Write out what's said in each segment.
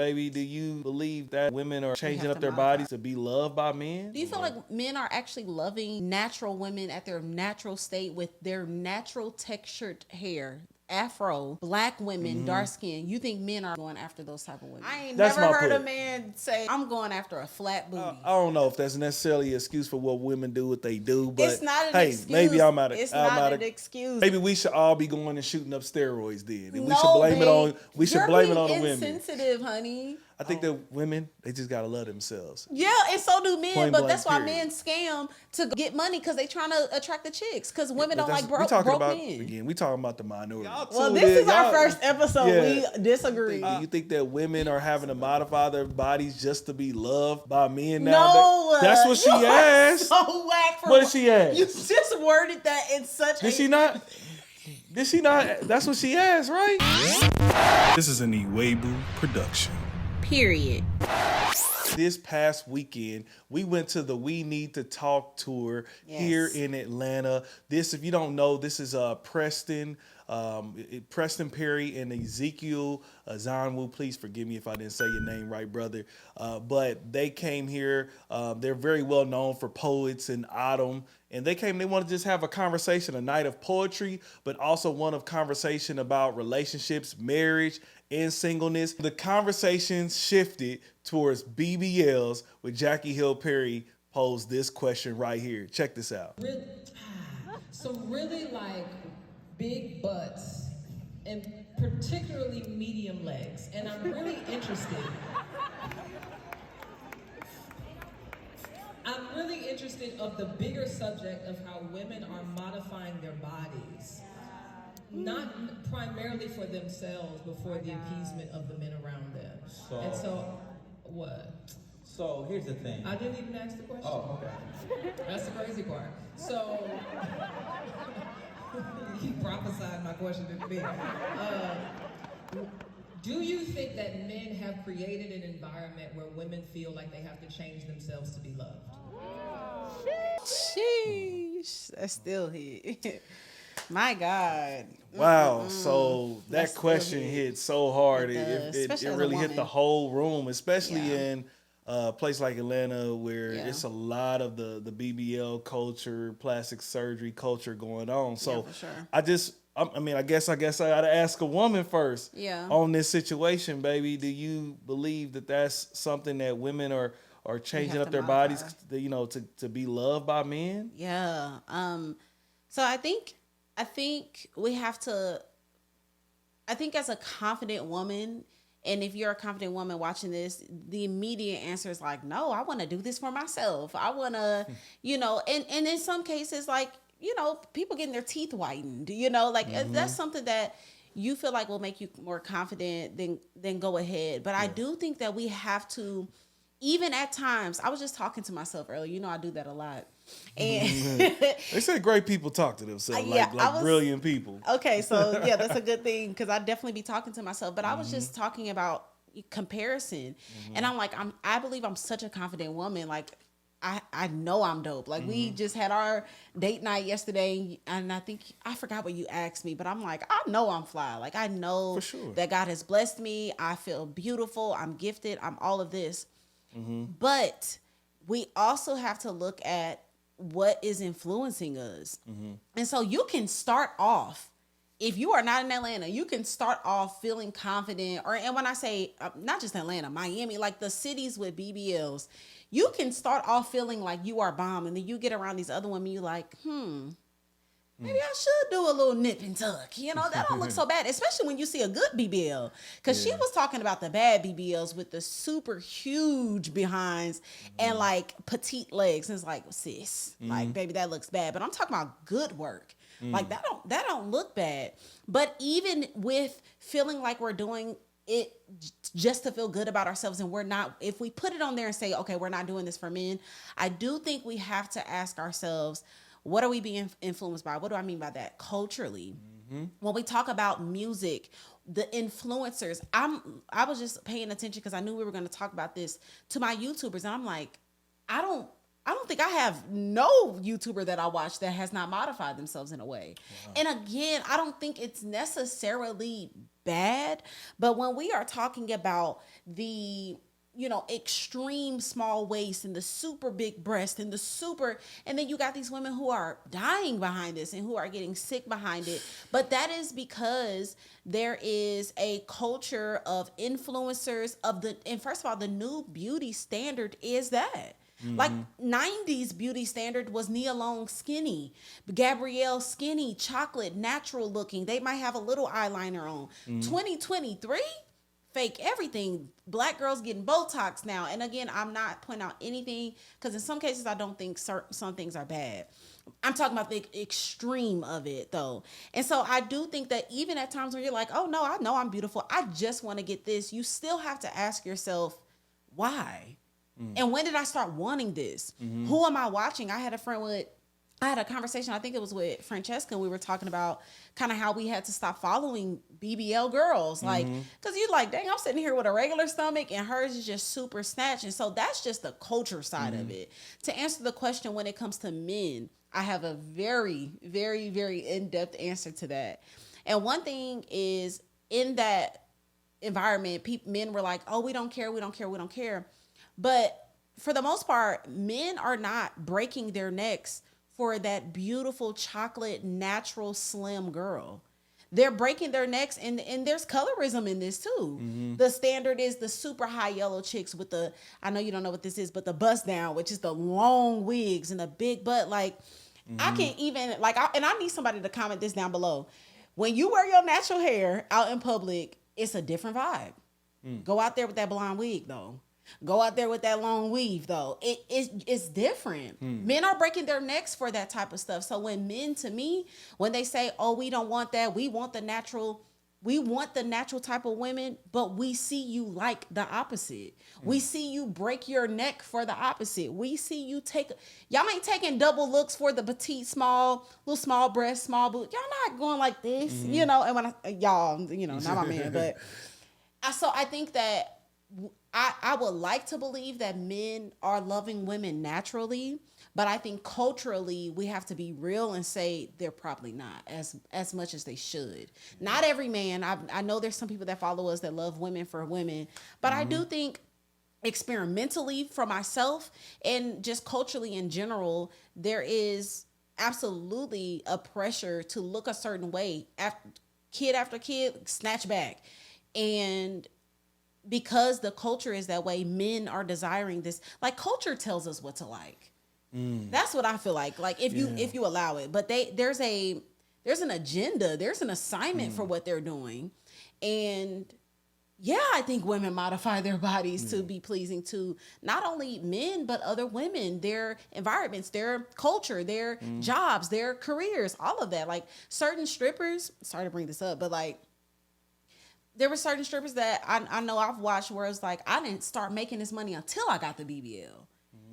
Baby, do you believe that women are changing up their bodies to be loved by men? Do you feel like men are actually loving natural women at their natural state with their natural textured hair? Afro, black women, dark skin. You think men are going after those type of women? I ain't That's never my heard a put. man say, I'm going after a flat booty. I don't know if that's necessarily an excuse for what women do, what they do, but It's not an hey, excuse. maybe I'm out of. It's I'm not out an of, excuse. Maybe we should all be going and shooting up steroids then, and No, we should blame it babe. on. We should You're blame it being on the women. insensitive, honey. I think that women, they just gotta love themselves. Yeah, and so do men, Point but blank, that's why period. men scam to get money because they trying to attract the chicks. Because women But don't like we broke talking about men. again. We talking about the minority. Well, this is our first episode. Yeah. We disagree. Do you think that women are having to modify their bodies just to be loved by men now? No, That's what she you are asked. So whack for What did she ask? You just worded that in such. Did she not? Did she not? That's what she asked, right? This is an Iwegbus production. Period. This past weekend, we went to the We Need to Talk tour here in Atlanta. This, if you don't know, this is Preston Perry and Ezekiel Zanwu. Please forgive me if I didn't say your name right, brother. But they came here. They're very well known for Poets and Autumn. And they wanted to just have a conversation, a night of poetry, but also one of conversation about relationships, marriage, and singleness. The conversation shifted towards BBLs with Jackie Hill Perry posed this question right here. Check this out. Some really like big butts and particularly medium legs. And I'm really interested. I'm really interested of the bigger subject of how women are modifying their bodies. Not primarily for themselves, but for the appeasement of the men around them. What? So here's the thing. I didn't even ask the question. Oh, okay. That's the crazy part. So, he prophesied my question to me. Do you think that men have created an environment where women feel like they have to change themselves to be loved? Sheesh, that's still hit. My God. Wow. So that That's question hit so hard. Especially It as a really hit woman. the whole room, especially in a place like Atlanta where it's a lot of the BBL culture, plastic surgery culture going on. So for sure. I guess I gotta ask a woman first. Yeah. On this situation, baby, do you believe that that's something that women are changing have up to their modify. bodies, to be loved by men? Yeah. So I think we have to. I think as a confident woman, and if you're a confident woman watching this, the immediate answer is like, no, I want to do this for myself. I want to, and in some cases, like, people getting their teeth whitened, that's something that you feel like will make you more confident, then go ahead. But I do think that we have to, even at times, I was just talking to myself earlier. I do that a lot. And They say great people talk to themselves, like brilliant people. Okay, so yeah, that's a good thing because I definitely be talking to myself. But I was just talking about comparison, and I'm like, I believe I'm such a confident woman. Like, I know I'm dope. Like, we just had our date night yesterday, and I forgot what you asked me, but I'm like, I know I'm fly. Like, I know For sure. that God has blessed me. I feel beautiful. I'm gifted. I'm all of this. But we also have to look at what is influencing us. And so you can start off, if you are not in Atlanta, you can start off feeling confident, and when I say not just Atlanta, Miami, like the cities with BBLs, you can start off feeling like you are bomb, and then you get around these other women, you like, maybe I should do a little nip and tuck. That don't look so bad, especially when you see a good BBL. Because she was talking about the bad BBLs with the super huge behinds and like petite legs. And it's like, sis, like, baby, that looks bad. But I'm talking about good work. Like, that don't look bad. But even with feeling like we're doing it just to feel good about ourselves, and we're not, if we put it on there and say, okay, we're not doing this for men, I do think we have to ask ourselves, what are we being influenced by? What do I mean by that? Culturally. When we talk about music, the influencers, I was just paying attention because I knew we were going to talk about this to my YouTubers. And I'm like, I I don't think I have no YouTuber that I watch that has not modified themselves in a way. Wow. And again, I don't think it's necessarily bad, but when we are talking about the extreme small waist and the super big breast and and then you got these women who are dying behind this and who are getting sick behind it. But that is because there is a culture of influencers and first of all, the new beauty standard is that. Mm-hmm. Like 90s beauty standard was Nia Long skinny, Gabrielle skinny, chocolate, natural looking. They might have a little eyeliner on. 2023, fake everything. Black girls getting Botox now. And again, I'm not pointing out anything because in some cases I don't think some things are bad. I'm talking about the extreme of it though. And so I do think that even at times when you're like, oh no, I know I'm beautiful, I just want to get this, you still have to ask yourself, why? And when did I start wanting this? Mm-hmm. Who am I watching? I had a conversation, I think it was with Francesca, and we were talking about kind of how we had to stop following BBL girls. Like, because you're like, dang, I'm sitting here with a regular stomach and hers is just super snatched. And so that's just the culture side of it. To answer the question when it comes to men, I have a very, very, very in-depth answer to that. And one thing is, in that environment, men were like, oh, we don't care, we don't care, we don't care. But for the most part, men are not breaking their necks for that beautiful chocolate, natural, slim girl. They're breaking their necks, and there's colorism in this too. Mm-hmm. The standard is the super high yellow chicks with I know you don't know what this is, but the bust down, which is the long wigs and the big butt. Like, I can't even, and I need somebody to comment this down below. When you wear your natural hair out in public, it's a different vibe. Go out there with that blonde wig, though. Go out there with that long weave, though. It's different. Men are breaking their necks for that type of stuff. So when men, to me, when they say, oh, we don't want that, we want the natural type of women, but we see you like the opposite. We see you break your neck for the opposite. We see you y'all ain't taking double looks for the petite, little small breast, small boob. Y'all not going like this, and when y'all, not my man, but so I think that I would like to believe that men are loving women naturally, but I think culturally we have to be real and say they're probably not as much as they should. Not every man. I know there's some people that follow us that love women for women, but I do think experimentally for myself and just culturally in general, there is absolutely a pressure to look a certain way after kid, snatch back. And because the culture is that way, men are desiring this. Like, culture tells us what to like. That's what I feel like. Like, if you allow it, but there's an agenda, there's an assignment for what they're doing, and yeah, I think women modify their bodies to be pleasing to not only men but other women, their environments, their culture, their jobs, their careers, all of that. Like, certain strippers. Sorry to bring this up, but like, there were certain strippers that I know I've watched where it's like, I didn't start making this money until I got the BBL.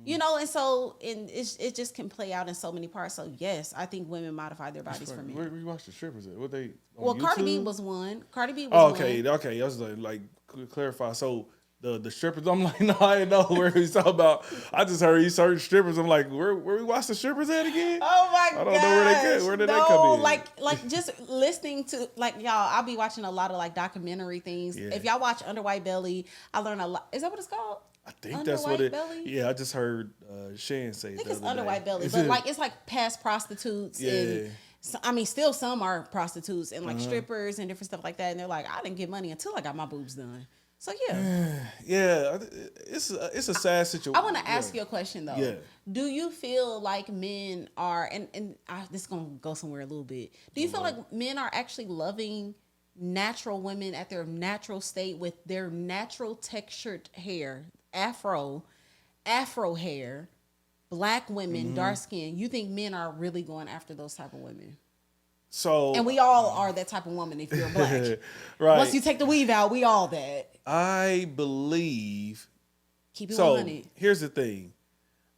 And so it just can play out in so many parts. So yes, I think women modify their bodies for men. Where you watch the strippers at? What they? Cardi B was one. Okay. I was like clarify. So the strippers, I'm like, no, I didn't know where he's talking about. I just heard he's certain strippers. I'm like, where we watch the strippers at again? Oh my god! I don't know where did they come in? Like just listening to, like, y'all, I'll be watching a lot of like documentary things. Yeah. If y'all watch Under White Belly, I learn a lot. Is that what it's called? I think that's what it. Belly? Yeah, I just heard Shan say. I think it's Under White Belly, but like, it's like past prostitutes. Yeah. And I mean, still some are prostitutes and like strippers and different stuff like that. And they're like, I didn't get money until I got my boobs done. So yeah, it's a sad situation. I want to ask you a question though. Yeah. Do you feel like men are, and this is gonna go somewhere a little bit. Do you feel like men are actually loving natural women at their natural state with their natural textured hair, afro hair, black women, dark skin? You think men are really going after those type of women? So, and we all are that type of woman if you're black. Right. Once you take the weave out, we all that. I believe. Keep it 100. Here's the thing.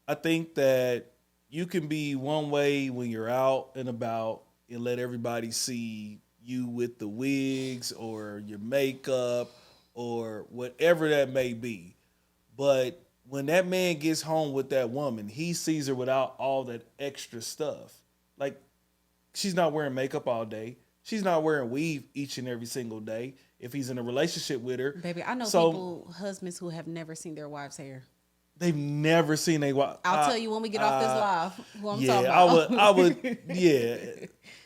I think that you can be one way when you're out and about and let everybody see you with the wigs or your makeup or whatever that may be. But when that man gets home with that woman, he sees her without all that extra stuff. Like, she's not wearing makeup all day. She's not wearing weave each and every single day if he's in a relationship with her. Baby, I know husbands who have never seen their wives' hair. They've never seen a wife. I'll tell you when we get off this live who I'm talking about. I would, yeah.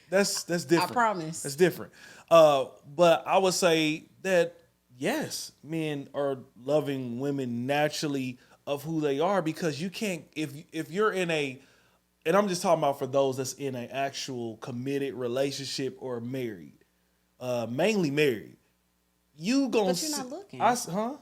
That's different. I promise. That's different. But I would say that, yes, men are loving women naturally of who they are, because you can't, if you're in a, and I'm just talking about for those that's in an actual committed relationship or married, mainly married, you gonna. But you're not looking.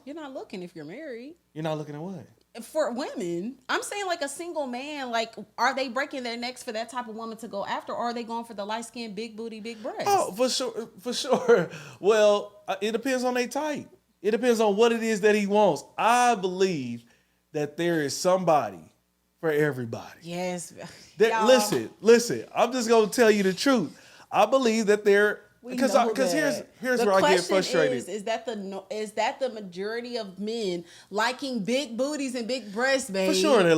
You're not looking if you're married. You're not looking at what? For women, I'm saying like a single man, like, are they breaking their necks for that type of woman to go after, or are they going for the light skin, big booty, big breasts? Oh, for sure. Well, it depends on their type. It depends on what it is that he wants. I believe that there is somebody for everybody. Yes. Listen. I'm just gonna tell you the truth. I believe that because here's where I get frustrated. Is that the majority of men liking big booties and big breasts, baby? For sure, they're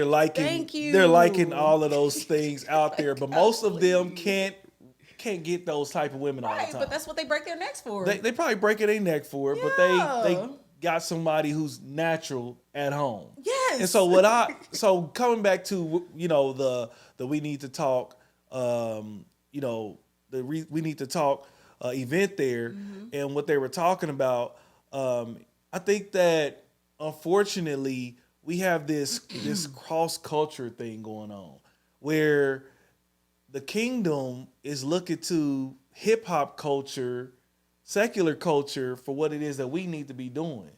liking. Thank you. They're liking all of those things out there, but most of them can't get those type of women all the time. But that's what they break their necks for. They probably breaking their neck for it, Yeah. but they got somebody who's natural at home. Yes. And so coming back to the we need to talk, we need to talk event there, and what they were talking about. I think that unfortunately we have this cross culture thing going on where the kingdom is looking to hip hop culture, secular culture, for what it is that we need to be doing.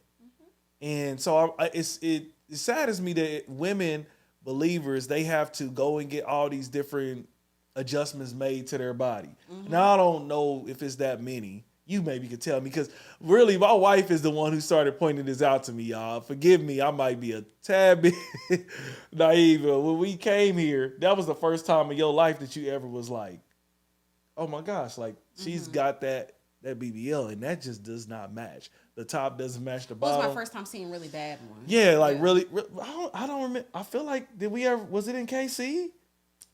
And so it saddens me that women believers, they have to go and get all these different adjustments made to their body. Now, I don't know if it's that many. You maybe could tell me, because really my wife is the one who started pointing this out to me, y'all. Forgive me, I might be a tad bit naive. When we came here, that was the first time in your life that you ever was like, oh my gosh, like she's got that BBL, and that just does not match. The top doesn't match the bottom. It was my first time seeing really bad ones. Yeah, like really, I don't remember. I feel like, was it in KC?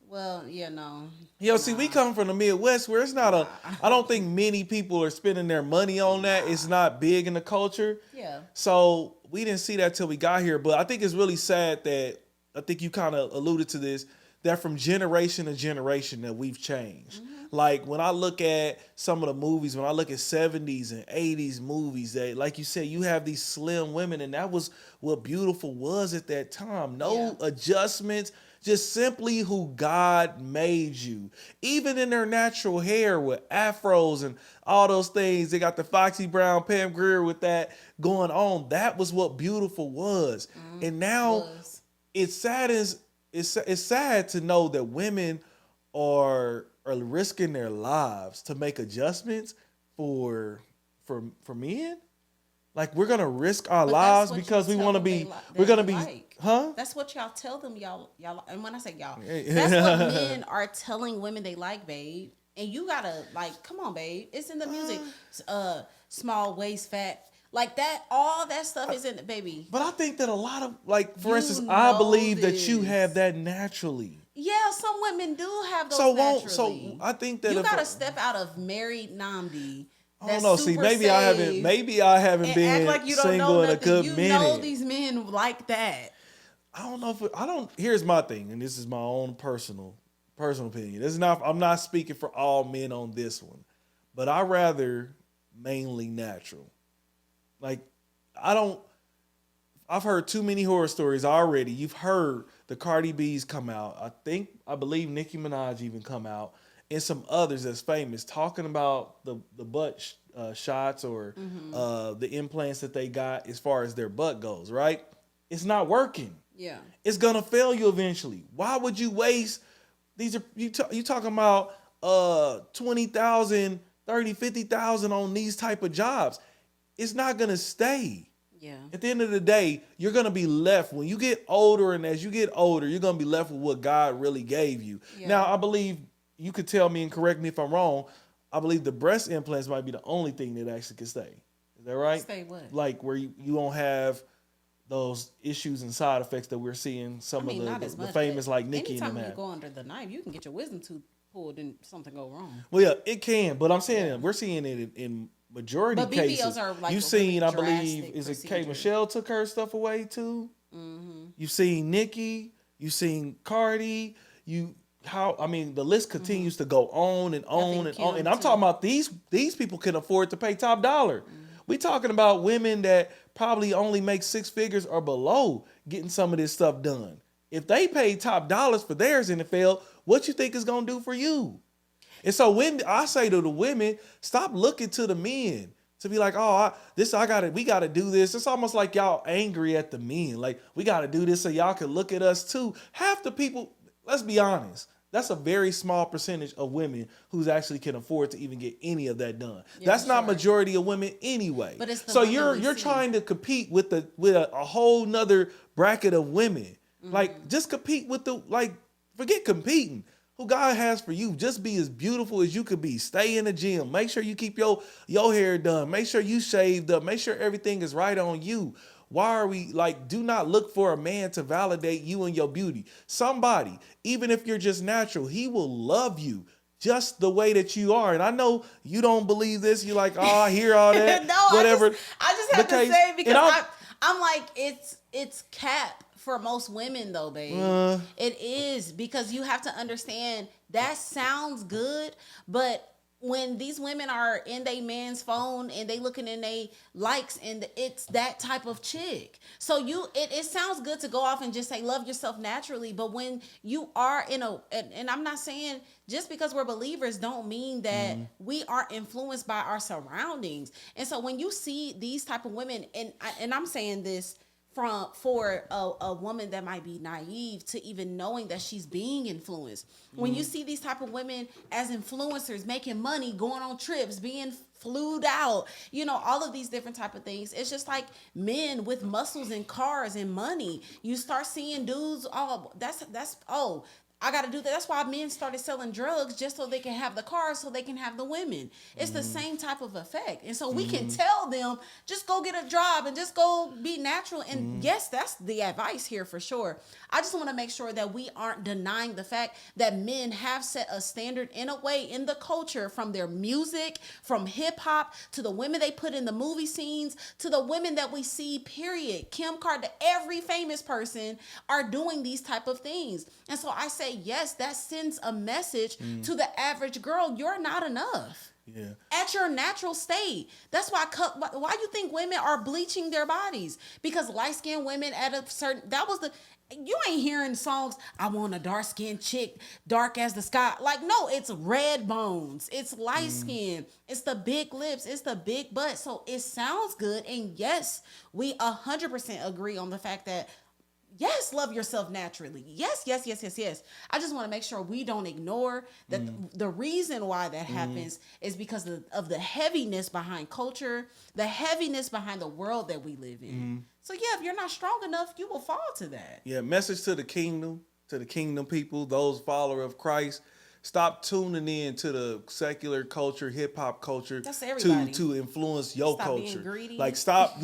Well, yeah, no. See, we come from the Midwest where it's not I don't think many people are spending their money on that. It's not big in the culture. Yeah. So we didn't see that till we got here. But I think it's really sad that, I think you kind of alluded to this, that from generation to generation that we've changed. Like when I look at some of the movies, when I look at 70s and 80s movies, that, like you said, you have these slim women, and that was what beautiful was at that time. No adjustments, just simply who God made you. Even in their natural hair with afros and all those things, they got the Foxy Brown, Pam Grier with that going on. That was what beautiful was. And now it's sad to know that women are risking their lives to make adjustments for men. Like, we're gonna risk our lives because we want to be. We're gonna be, huh? That's what y'all tell them, y'all. And when I say y'all, that's what men are telling women they like, babe. And you gotta, like, come on, babe. It's in the music. Small waist, fat, like that. All that stuff is in the baby. But I think that a lot of, like, for instance, I believe that you have that naturally. Yeah, some women do have those naturally. So I think that you gotta step out of married Namdi. I don't know. See, maybe I haven't been like you don't single know in a good you minute. You know these men like that. I don't know here's my thing, and this is my own personal opinion. I'm not speaking for all men on this one, but I rather mainly natural. Like, I've heard too many horror stories already. You've heard the Cardi B's come out. I believe Nicki Minaj even come out, and some others that's famous, talking about the butt shots or the implants that they got as far as their butt goes, right? It's not working. Yeah. It's gonna fail you eventually. Why would you waste you talking about 20,000, 30, 50,000 on these type of jobs? It's not gonna stay. Yeah. At the end of the day, you're going to be left, when you get older, and as you get older, you're going to be left with what God really gave you. Yeah. Now, I believe, you could tell me and correct me if I'm wrong, I believe the breast implants might be the only thing that actually can stay. Is that right? Stay what? Like where you don't have those issues and side effects that we're seeing some of not as the much, famous but like Nicki and anytime them you have. go under the knife, you can get your wisdom tooth pulled and something go wrong. Well, yeah, it can, but I'm saying we're seeing it in majority But BBLs cases. are like You've a seen, really I believe, drastic is it K procedure. Michelle took her stuff away too? You've seen Nicki, you've seen Cardi, the list continues to go on and on and on. Kim And I'm too. talking about these people can afford to pay top dollar. We talking about women that probably only make 6 figures or below getting some of this stuff done. If they pay top dollars for theirs in the field, what you think is gonna do for you? And so when I say to the women, stop looking to the men to be like, oh, we gotta do this. It's almost like y'all angry at the men. Like, we gotta do this so y'all can look at us too. Half the people, let's be honest, that's a very small percentage of women who's actually can afford to even get any of that done. That's not majority of women anyway. But it's the so women you're we see. trying to compete with a whole nother bracket of women. Like, just compete with forget competing. Who God has for you, just be as beautiful as you could be. Stay in the gym. Make sure you keep your hair done. Make sure you shaved up. Make sure everything is right on you. Why are we do not look for a man to validate you and your beauty. Somebody, even if you're just natural, he will love you just the way that you are. And I know you don't believe this. You're like, oh, I hear all that. No, whatever. I just have The to case- say because and I'm like it's cap for most women though, babe. It is, because you have to understand that sounds good, but when these women are in their man's phone and they looking in they likes and it's that type of chick. So it sounds good to go off and just say love yourself naturally, but when you are and I'm not saying just because we're believers don't mean that we are influenced by our surroundings. And so when you see these type of women, and I'm saying this for a woman that might be naive to even knowing that she's being influenced. When you see these type of women as influencers making money, going on trips, being flued out, all of these different type of things, it's just like men with muscles and cars and money. You start seeing dudes, I got to do that. That's why men started selling drugs, just so they can have the cars, so they can have the women. It's the same type of effect. And so we can tell them, just go get a job and just go be natural. And yes, that's the advice here for sure. I just want to make sure that we aren't denying the fact that men have set a standard in a way in the culture, from their music, from hip hop, to the women they put in the movie scenes, to the women that we see, period. Kim Kardashian, every famous person are doing these type of things. And so I say, yes, that sends a message to the average girl. You're not enough. Yeah. At your natural state. That's why you think women are bleaching their bodies, because light-skinned women at a certain, you ain't hearing songs, I want a dark-skinned chick, dark as the sky. Like, no, it's red bones. It's light skin. It's the big lips. It's the big butt. So it sounds good. And yes, we 100% agree on the fact that yes, love yourself naturally. Yes, yes, yes, yes, yes. I just want to make sure we don't ignore that the reason why that happens is because of the heaviness behind culture, the heaviness behind the world that we live in. So yeah, if you're not strong enough, you will fall to that. Yeah, message to the kingdom people, those followers of Christ. Stop tuning in to the secular culture, hip hop culture, That's everybody. to influence your Stop being culture. greedy. Like, stop,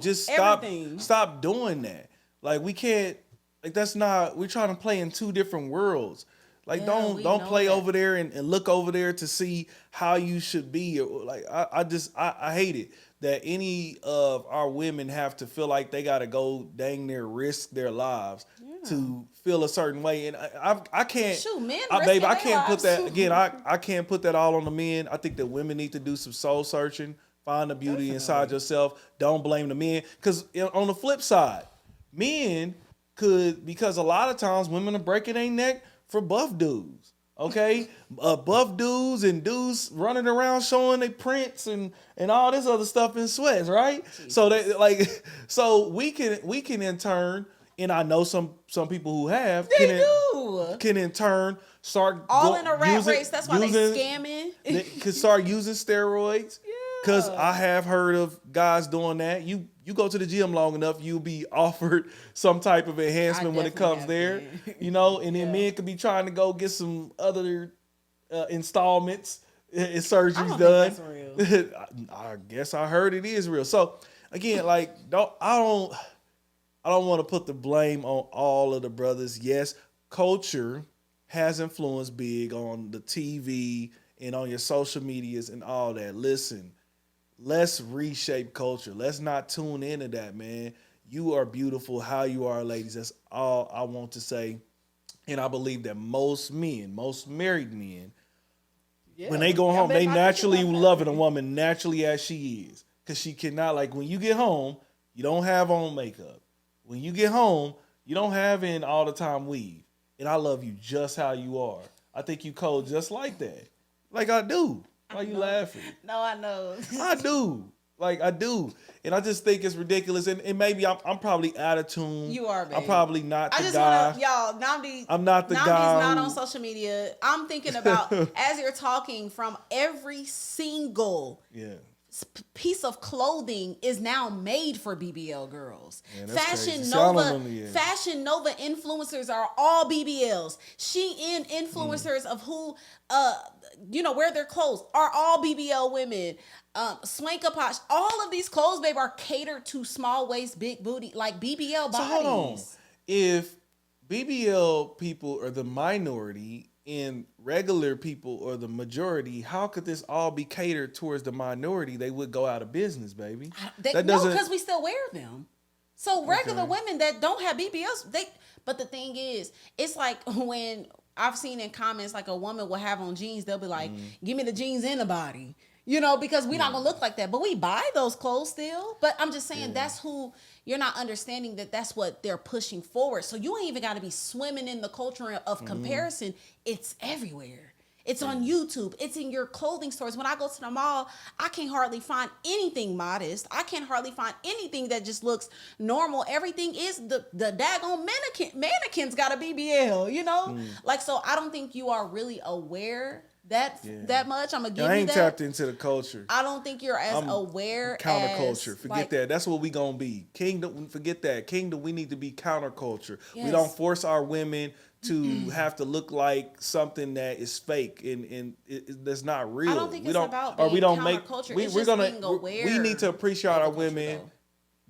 just stop, Everything. stop doing that. Like, we can't, that's not, we're trying to play in two different worlds. Like, Yeah, we don't know play that. over there and look over there to see how you should be. Like, I hate it that any of our women have to feel like they got to go dang near risk their lives to feel a certain way. And I can't, Shoot, men baby, I risking can't their put that, lives. again, I can't put that all on the men. I think that women need to do some soul searching, find the beauty inside yourself. Don't blame the men. Because on the flip side, men could, because a lot of times women are breaking their neck for buff dudes. Okay, buff dudes and dudes running around showing their prints and all this other stuff in sweats, right? Jesus. So we can in turn, and I know some people who have can in turn start in a rat race. That's why they scamming. They can start using steroids. Because I have heard of guys doing that. You go to the gym long enough, you'll be offered some type of enhancement when it comes there. And then men could be trying to go get some other installments and surgeries done. Think that's real. I guess I heard it is real. So again, I don't want to put the blame on all of the brothers. Yes, culture has influenced big on the TV and on your social medias and all that. Listen, let's reshape culture. Let's not tune into that, man. You are beautiful how you are, ladies. That's all I want to say. And I believe that most men, most married men, when they go home, they naturally loving a woman naturally as she is. Because she cannot, like when you get home, you don't have on makeup. When you get home, you don't have in all the time weave. And I love you just how you are. I think you cold just like that. Like I do. Why you laughing? No, I know. I do. Like I do. And I just think it's ridiculous. And maybe I'm probably out of tune. You are, babe. I'm probably not I the just guy. want to, y'all, Namdi. I'm not the Namdi's guy not who- on social media. I'm thinking about, as you're talking, from every single Yeah. piece of clothing is now made for BBL girls. Man, that's Fashion crazy. See, I don't Nova, know yet. Fashion Nova influencers are all BBLs. Shein influencers of who, wear their clothes are all BBL women. Swanka Posh, all of these clothes, babe, are catered to small waist, big booty, like BBL bodies. So hold on. If BBL people are the minority and regular people are the majority, how could this all be catered towards the minority? They would go out of business, baby. No, because we still wear them. So regular women that don't have BBLs, but the thing is, it's like when I've seen in comments, like a woman will have on jeans, they'll be like, give me the jeans in the body. Because we're not going to look like that. But we buy those clothes still. But I'm just saying that's who, you're not understanding that's what they're pushing forward. So you ain't even got to be swimming in the culture of comparison. It's everywhere. It's on YouTube. It's in your clothing stores. When I go to the mall, I can't hardly find anything modest. I can't hardly find anything that just looks normal. Everything is the daggone mannequins got a BBL, Like, so I don't think you are really aware that much. I'm gonna give you that. I ain't tapped into the culture. I don't think you're as aware Counterculture. as, Forget that. That's what we gonna be. Kingdom. Forget that. Kingdom. We need to be counterculture. Yes. We don't force our women to have to look like something that is fake and that's not real. I don't think we it's don't, about or being we don't make. counterculture. We, It's we're just gonna. being aware We need to appreciate of the our culture, women.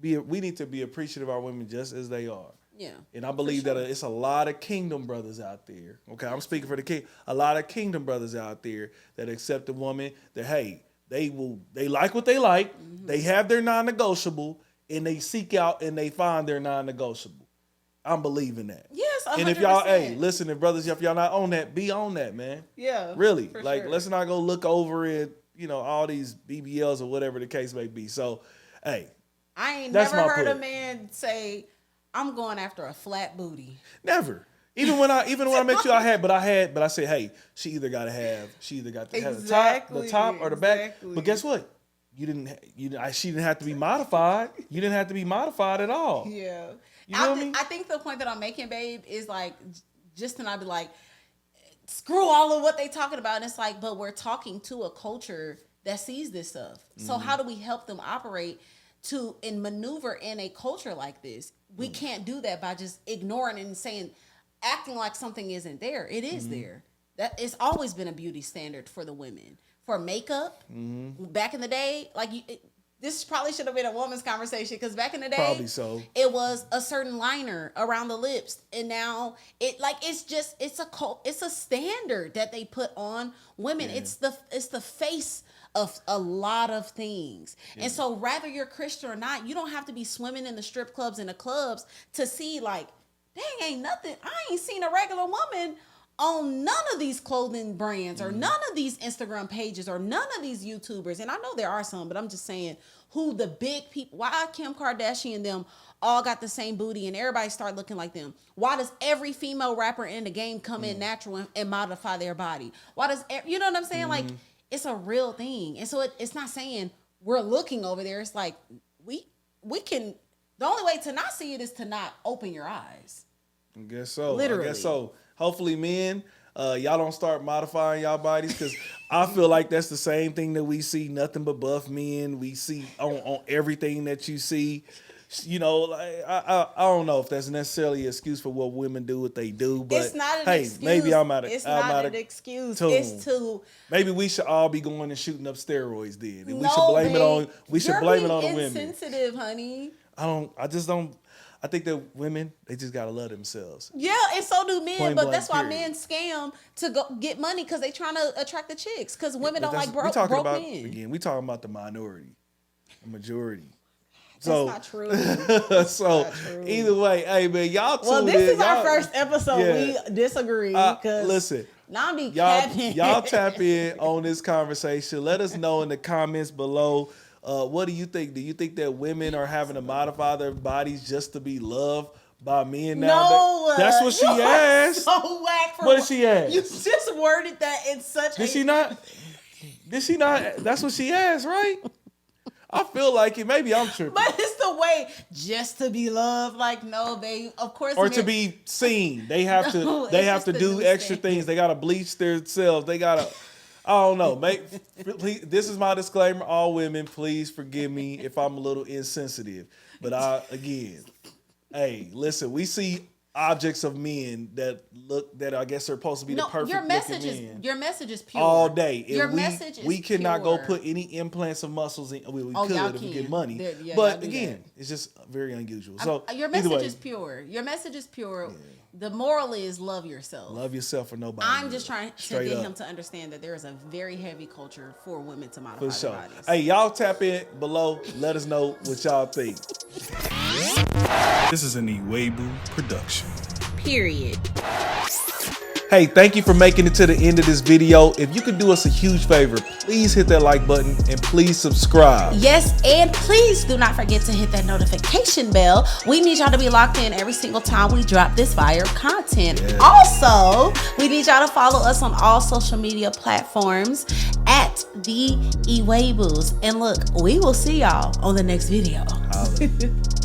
though. We need to be appreciative of our women just as they are. Yeah. And I believe that it's a lot of kingdom brothers out there. Okay, I'm speaking for the king. A lot of kingdom brothers out there that accept a woman that, hey, they like what they like. They have their non-negotiable, and they seek out and they find their non-negotiable. I'm believing that. Yes, 100%. And if y'all, hey, listen, if brothers, if y'all not on that, be on that, man. Yeah. Really, for like, sure. let's not go look over it. All these BBLs or whatever the case may be. So, hey, I ain't that's never my heard a put. man say, I'm going after a flat booty. Never. Even when I met you, but I said, hey, she either got to have the top or the back. Exactly. But guess what? She didn't have to be modified. You didn't have to be modified at all. Yeah. You know what I mean? I think the point that I'm making, babe, is like, just to not be like, screw all of what they talking about. And it's like, but we're talking to a culture that sees this stuff. So how do we help them operate and maneuver in a culture like this? We can't do that by just ignoring and acting like something isn't there. It is there. That it's always been a beauty standard for the women. For makeup, back in the day, this probably should have been a woman's conversation, because back in the day, Probably so. it was a certain liner around the lips, and now it's a standard that they put on women. Yeah. It's the face of a lot of things. Yeah. And so whether you're Christian or not, you don't have to be swimming in the strip clubs and the clubs to see, like, dang, ain't nothing. I ain't seen a regular woman on none of these clothing brands or none of these Instagram pages or none of these YouTubers. And I know there are some, but I'm just saying who the big people, why Kim Kardashian and them all got the same booty and everybody start looking like them? Why does every female rapper in the game come in natural and modify their body? Why does, you know what I'm saying? Like, it's a real thing. And so it's not saying we're looking over there. It's like, we can, the only way to not see it is to not open your eyes. I guess so. Literally. I guess so. Hopefully, men, y'all don't start modifying y'all bodies, because I feel like that's the same thing that we see. Nothing but buff men. We see on everything that you see. I don't know if that's necessarily an excuse for what women do what they do, but It's not an excuse. maybe I'm out of It's I'm not out an of excuse. tune. It's to Maybe we should all be going and shooting up steroids then, and we no, should blame babe, it on. We should you're blame it being on the women. insensitive, honey. I just don't. I think that women, they just gotta love themselves. Yeah, and so do men, Point but blank, that's why period. men scam to go get money because they trying to attract the chicks. Because women don't like we broke talking about men. again. We talking about the minority, the majority. That's So, not true. so not true. either way, hey man, y'all. Well, tuned this in. is our Y'all- first episode. Yeah. We disagree because listen. now be Y'all, capping. y'all tap in on this conversation. Let us know in the comments below. What do you think? Do you think that women are having to modify their bodies just to be loved by men now? No, That's what she you are asked. So whack for What did she ask? You just worded that in such. Did she not? Did she not? That's what she asked, right? I feel like it. Maybe I'm tripping. But it's the way just to be loved. Like no, they of course. Or to be seen. They have No, to. They it's have just to the do new extra thing. things. They gotta bleach themselves. They gotta. I don't know. Please, this is my disclaimer. All women, please forgive me if I'm a little insensitive. But hey, listen. We see objects of men that I guess are supposed to be the perfect your message looking is men your message is pure all day. And Your message is we cannot go pure. put any implants of muscles in. We Oh, could y'all if we can. get money. Yeah, But y'all do again, that. it's just very unusual. So your either message way, is pure. Your message is pure. The moral is love yourself. love yourself or nobody. I'm just trying to Straight get up. him to understand that there is a very heavy culture for women to modify For their sure. bodies. Hey, y'all tap in below. Let us know what y'all think. This is an Iwegbus production. Period. Hey, thank you for making it to the end of this video. If you could do us a huge favor, please hit that like button and please subscribe. Yes, and please do not forget to hit that notification bell. We need y'all to be locked in every single time we drop this fire content. Yeah. Also, we need y'all to follow us on all social media platforms at the Iwegbus. And look, we will see y'all on the next video. Holla.